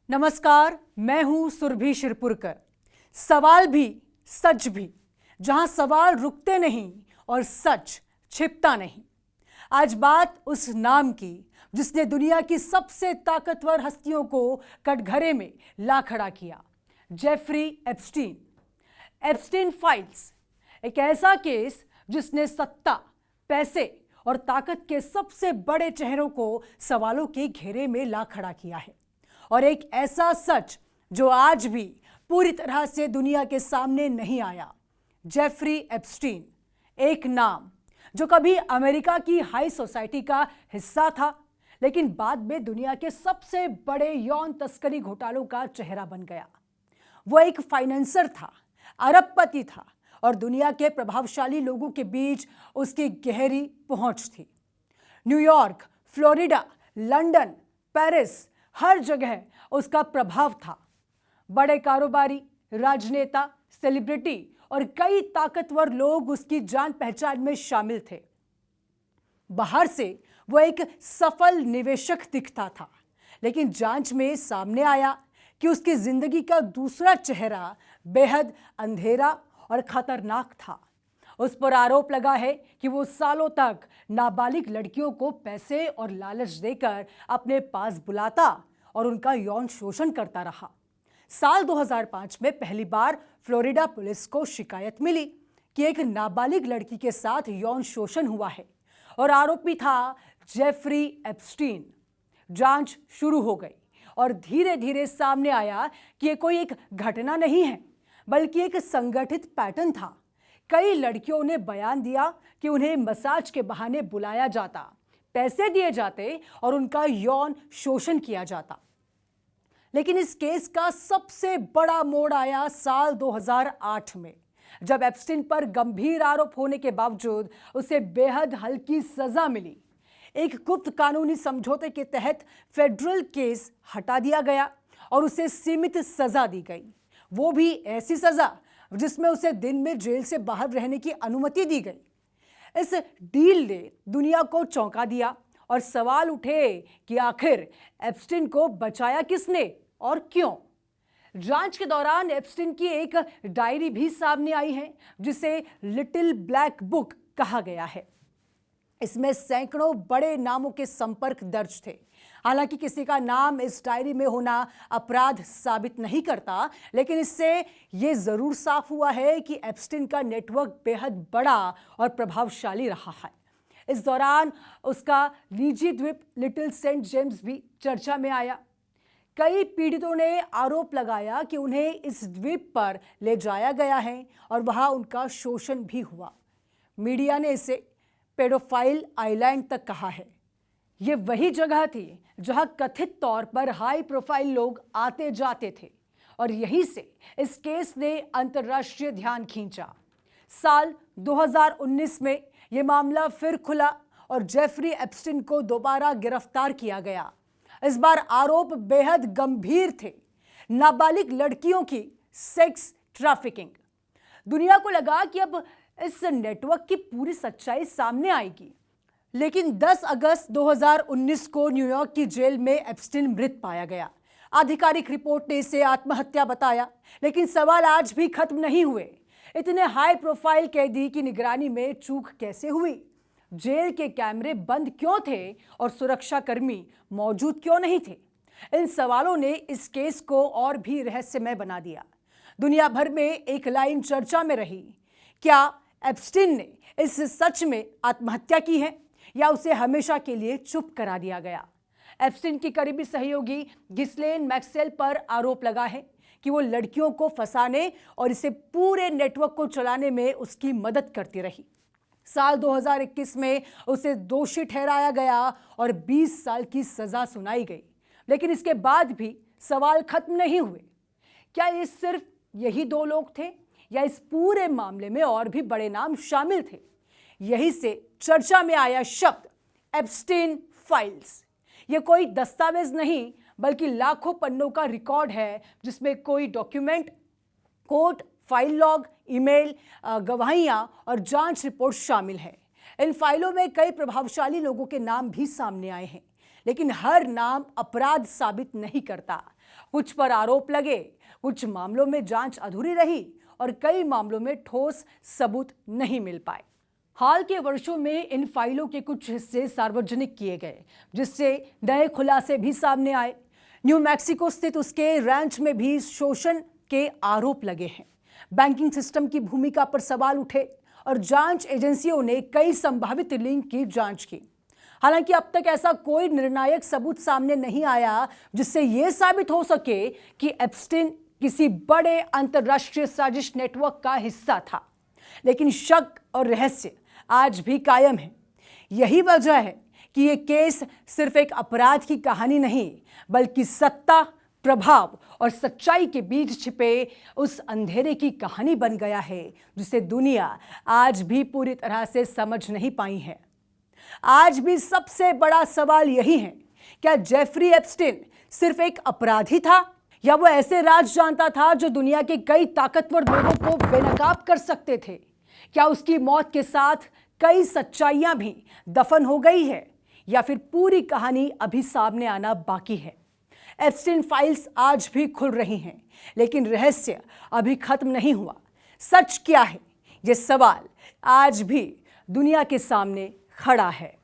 नमस्कार, मैं हूं सुरभि शिरपुरकर। सवाल भी सच भी, जहां सवाल रुकते नहीं और सच छिपता नहीं। आज बात उस नाम की जिसने दुनिया की सबसे ताकतवर हस्तियों को कटघरे में ला खड़ा किया, जेफरी एप्स्टीन। एप्स्टीन फाइल्स, एक ऐसा केस जिसने सत्ता, पैसे और ताकत के सबसे बड़े चेहरों को सवालों के घेरे में ला खड़ा किया है, और एक ऐसा सच जो आज भी पूरी तरह से दुनिया के सामने नहीं आया। जेफरी एप्स्टीन, एक नाम जो कभी अमेरिका की हाई सोसाइटी का हिस्सा था, लेकिन बाद में दुनिया के सबसे बड़े यौन तस्करी घोटालों का चेहरा बन गया। वो एक फाइनेंसर था, अरबपति था, और दुनिया के प्रभावशाली लोगों के बीच उसकी गहरी पहुंच थी। न्यूयॉर्क, फ्लोरिडा, लंदन, पेरिस, हर जगह उसका प्रभाव था। बड़े कारोबारी, राजनेता, सेलिब्रिटी और कई ताकतवर लोग उसकी जान पहचान में शामिल थे। बाहर से वो एक सफल निवेशक दिखता था, लेकिन जांच में सामने आया कि उसकी जिंदगी का दूसरा चेहरा बेहद अंधेरा और खतरनाक था। उस पर आरोप लगा है कि वो सालों तक नाबालिग लड़कियों को पैसे और लालच देकर अपने पास बुलाता और उनका यौन शोषण करता रहा। साल 2005 में पहली बार फ्लोरिडा पुलिस को शिकायत मिली कि एक नाबालिग लड़की के साथ यौन शोषण हुआ है, और आरोपी था जेफरी एप्स्टीन। जांच शुरू हो गई और धीरे धीरे सामने आया कि ये कोई एक घटना नहीं है, बल्कि एक संगठित पैटर्न था। कई लड़कियों ने बयान दिया कि उन्हें मसाज के बहाने बुलाया जाता, पैसे दिए जाते और उनका यौन शोषण किया जाता। लेकिन इस केस का सबसे बड़ा मोड़ आया साल 2008 में, जब एप्स्टीन पर गंभीर आरोप होने के बावजूद उसे बेहद हल्की सजा मिली। एक गुप्त कानूनी समझौते के तहत फेडरल केस हटा दिया गया और उसे सीमित सजा दी गई, वो भी ऐसी सजा जिसमें उसे दिन में जेल से बाहर रहने की अनुमति दी गई। इस डील ने दुनिया को चौंका दिया और सवाल उठे कि आखिर एप्स्टीन को बचाया किसने और क्यों। जांच के दौरान एप्स्टीन की एक डायरी भी सामने आई है, जिसे लिटिल ब्लैक बुक कहा गया है। इसमें सैकड़ों बड़े नामों के संपर्क दर्ज थे। हालांकि किसी का नाम इस डायरी में होना अपराध साबित नहीं करता, लेकिन इससे यह जरूर साफ हुआ है कि एप्स्टीन का नेटवर्क बेहद बड़ा और प्रभावशाली रहा है। इस दौरान उसका निजी द्वीप लिटिल सेंट जेम्स भी चर्चा में आया। कई पीड़ितों ने आरोप लगाया कि उन्हें इस द्वीप पर ले जाया गया है और वहां उनका शोषण भी हुआ। मीडिया ने इसे पेडोफाइल आइलैंड तक कहा है। ये वही जगह थी जहां कथित तौर पर हाई प्रोफाइल लोग आते जाते थे, और यहीं से इस केस ने अंतर्राष्ट्रीय ध्यान खींचा। साल 2019 में यह मामला फिर खुला और जेफरी एप्स्टीन को दोबारा गिरफ्तार किया गया। इस बार आरोप बेहद गंभीर थे, नाबालिग लड़कियों की सेक्स ट्रैफिकिंग। दुनिया को लगा कि अब इस नेटवर्क की पूरी सच्चाई सामने आएगी, लेकिन 10 अगस्त 2019 को न्यूयॉर्क की जेल में एप्स्टीन मृत पाया गया। आधिकारिक रिपोर्ट ने इसे आत्महत्या बताया, लेकिन सवाल आज भी खत्म नहीं हुए। इतने हाई प्रोफाइल कैदी की निगरानी में चूक कैसे हुई? जेल के कैमरे बंद क्यों थे और सुरक्षा कर्मी मौजूद क्यों नहीं थे? इन सवालों ने इस केस को और भी रहस्यमय बना दिया। दुनिया भर में एक लाइन चर्चा में रही, क्या एप्स्टीन ने इस सच में आत्महत्या की है या उसे हमेशा के लिए चुप करा दिया गया? एप्स्टीन की करीबी सहयोगी घिस्लेन मैक्सवेल पर आरोप लगा है कि वो लड़कियों को फंसाने और इसे पूरे नेटवर्क को चलाने में उसकी मदद करती रही। साल 2021 में उसे दोषी ठहराया गया और 20 साल की सजा सुनाई गई, लेकिन इसके बाद भी सवाल खत्म नहीं हुए। क्या ये सिर्फ यही दो लोग थे या इस पूरे मामले में और भी बड़े नाम शामिल थे? यही से चर्चा में आया शब्द एप्स्टीन फाइल्स। ये कोई दस्तावेज नहीं, बल्कि लाखों पन्नों का रिकॉर्ड है, जिसमें कोई document, court file log, email, गवाहियां और जांच रिपोर्ट शामिल है। इन फाइलों में कई प्रभावशाली लोगों के नाम भी सामने आए हैं, लेकिन हर नाम अपराध साबित नहीं करता कुछ पर आरोप लगे, कुछ मामलों में जांच अधूरी रही और कई मामलों में ठोस सबूत नहीं मिल पाए। हाल के वर्षों में इन फाइलों के कुछ हिस्से सार्वजनिक किए गए, जिससे नए खुलासे भी सामने आए। न्यू मैक्सिको स्थित उसके रैंच में भी शोषण के आरोप लगे हैं। बैंकिंग सिस्टम की भूमिका पर सवाल उठे और जांच एजेंसियों ने कई संभावित लिंक की जांच की। हालांकि अब तक ऐसा कोई निर्णायक सबूत सामने नहीं आया जिससे यह साबित हो सके कि एप्स्टीन किसी बड़े अंतर्राष्ट्रीय साजिश नेटवर्क का हिस्सा था। लेकिन शक और रहस्य आज भी कायम है। यही वजह है कि यह केस सिर्फ एक अपराध की कहानी नहीं, बल्कि सत्ता, प्रभाव और सच्चाई के बीच छिपे उस अंधेरे की कहानी बन गया है, जिसे दुनिया आज भी पूरी तरह से समझ नहीं पाई है। आज भी सबसे बड़ा सवाल यही है, क्या जेफरी एप्स्टीन सिर्फ एक अपराधी था, या वो ऐसे राज जानता था जो दुनिया के कई ताकतवर लोगों को बेनकाब कर सकते थे? क्या उसकी मौत के साथ कई सच्चाइयां भी दफन हो गई है, या फिर पूरी कहानी अभी सामने आना बाकी है? एप्स्टीन फाइल्स आज भी खुल रही हैं, लेकिन रहस्य अभी खत्म नहीं हुआ। सच क्या है, ये सवाल आज भी दुनिया के सामने खड़ा है।